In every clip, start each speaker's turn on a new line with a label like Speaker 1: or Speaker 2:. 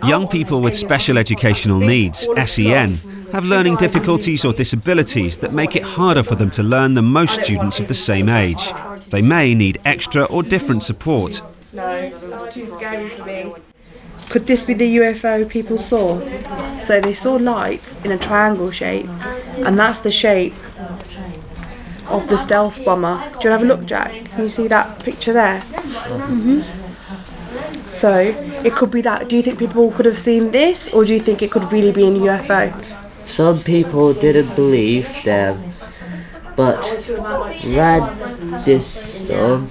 Speaker 1: Young people with special educational needs, SEN, have learning difficulties or disabilities that make it harder for them to learn than most students of the same age. They may need extra or different support.
Speaker 2: No, that's too scary for me. Could this be the UFO people saw? So they saw lights in a triangle shape, and that's the shape of the stealth bomber. Do you want to have a look, Jack? Can you see that picture there? So it could be that. Do you think people could have seen this, or do you think it could really be a UFO?
Speaker 3: Some people didn't believe them, but radiation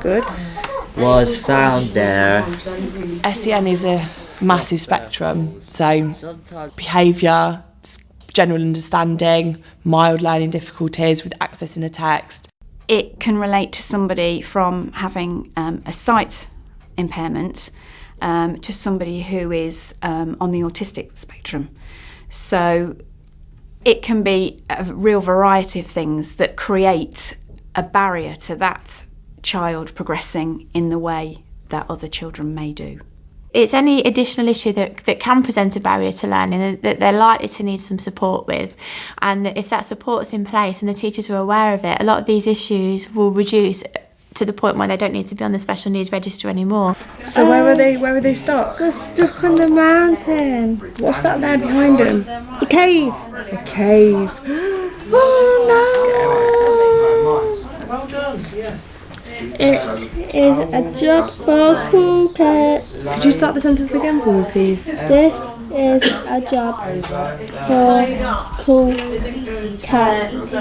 Speaker 2: Good.
Speaker 3: was found there.
Speaker 4: SEN is a massive spectrum, so behaviour, general understanding, mild learning difficulties with accessing a text.
Speaker 5: It can relate to somebody from having a sight impairment to somebody who is on the autistic spectrum. So it can be a real variety of things that create a barrier to that child progressing in the way that other children may do.
Speaker 6: It's any additional issue that can present a barrier to learning and that they're likely to need some support with, and that if that support's in place and the teachers are aware of it, a lot of these issues will reduce to the point where they don't need to be on the special needs register anymore.
Speaker 2: So where are they stuck?
Speaker 7: They're stuck on the mountain.
Speaker 2: What's that there behind them?
Speaker 7: A cave.
Speaker 2: A cave.
Speaker 7: Oh no!
Speaker 8: Well done, yeah.
Speaker 7: It is a job for cool cats.
Speaker 2: Could you start the sentence again for me, please?
Speaker 7: This is a job for cool cats.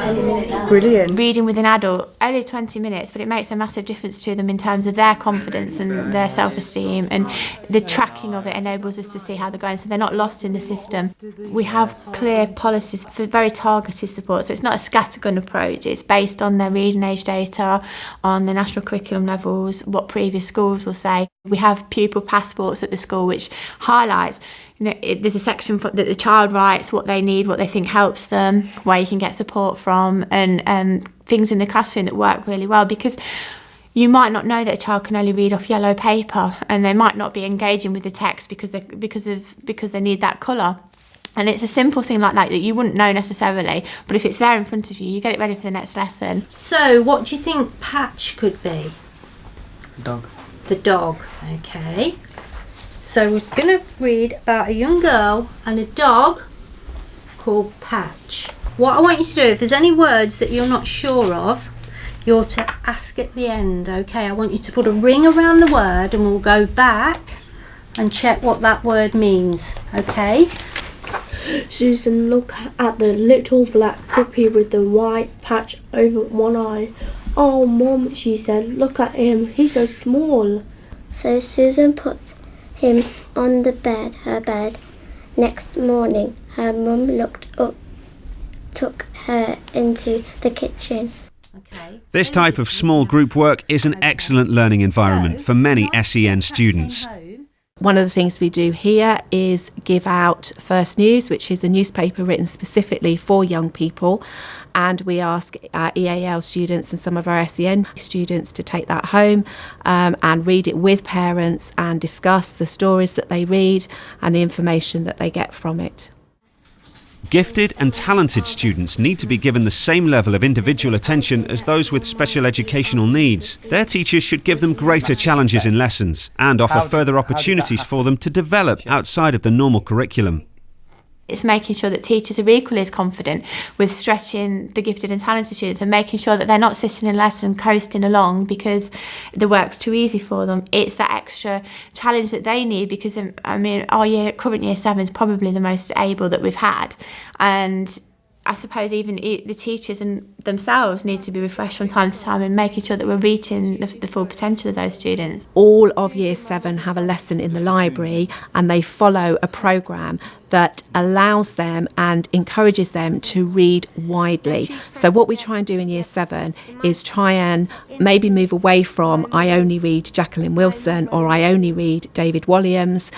Speaker 2: Brilliant.
Speaker 6: Reading with an adult, only 20 minutes, but it makes a massive difference to them in terms of their confidence and their self-esteem, and the tracking of it enables us to see how they're going, so they're not lost in the system. We have clear policies for very targeted support, so it's not a scattergun approach. It's based on their reading age data, on the national curriculum levels, what previous schools will say. We have pupil passports at the school which highlights, there's a section that the child writes what they need, what they think helps them, where you can get support from, and things in the classroom that work really well, because you might not know that a child can only read off yellow paper, and they might not be engaging with the text because they need that colour. And it's a simple thing like that you wouldn't know necessarily, but if it's there in front of you, you get it ready for the next lesson.
Speaker 9: So, what do you think Patch could be?
Speaker 3: Dog.
Speaker 9: The dog, okay. So we're going to read about a young girl and a dog called Patch. What I want you to do, if there's any words that you're not sure of, you're to ask at the end, okay? I want you to put a ring around the word and we'll go back and check what that word means, okay?
Speaker 7: Susan looked at the little black puppy with the white patch over one eye. "Oh, Mum," she said, "look at him. He's so small."
Speaker 10: So Susan put him on her bed. Next morning, her mum looked up, took her into the kitchen.
Speaker 1: This type of small group work is an excellent learning environment for many SEN students.
Speaker 11: One of the things we do here is give out First News, which is a newspaper written specifically for young people, and we ask our EAL students and some of our SEN students to take that home and read it with parents and discuss the stories that they read and the information that they get from it.
Speaker 1: Gifted and talented students need to be given the same level of individual attention as those with special educational needs. Their teachers should give them greater challenges in lessons and offer further opportunities for them to develop outside of the normal curriculum.
Speaker 6: It's making sure that teachers are equally as confident with stretching the gifted and talented students and making sure that they're not sitting in a lesson coasting along because the work's too easy for them. It's that extra challenge that they need, because our current year 7 is probably the most able that we've had, and I suppose even the teachers and themselves need to be refreshed from time to time and making sure that we're reaching the full potential of those students.
Speaker 11: All of Year 7 have a lesson in the library, and they follow a programme that allows them and encourages them to read widely. So what we try and do in Year 7 is try and maybe move away from I only read Jacqueline Wilson or I only read David Walliams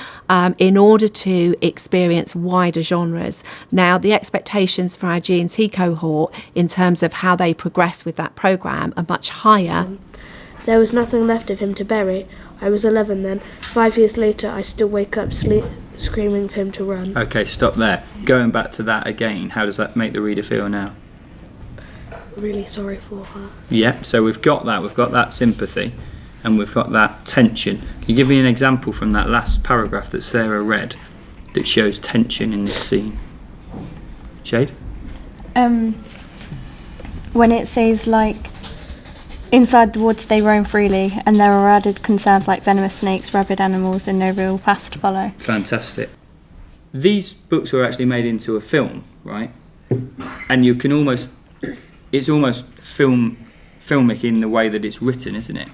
Speaker 11: in order to experience wider genres. Now, the expectations for our our G&T cohort in terms of how they progress with that programme are much higher.
Speaker 7: There was nothing left of him to bury. I was 11 then. 5 years later, I still wake up screaming for him to run.
Speaker 8: Okay, stop there. Going back to that again, how does that make the reader feel now?
Speaker 7: Really sorry for her.
Speaker 8: Yeah, so we've got that sympathy, and we've got that tension. Can you give me an example from that last paragraph that Sarah read that shows tension in this scene? Jade?
Speaker 12: When it says, like, inside the woods they roam freely, and there are added concerns like venomous snakes, rabid animals, and no real path to follow.
Speaker 8: Fantastic. These books were actually made into a film, right? And you can almost, it's almost filmic in the way that it's written, isn't it?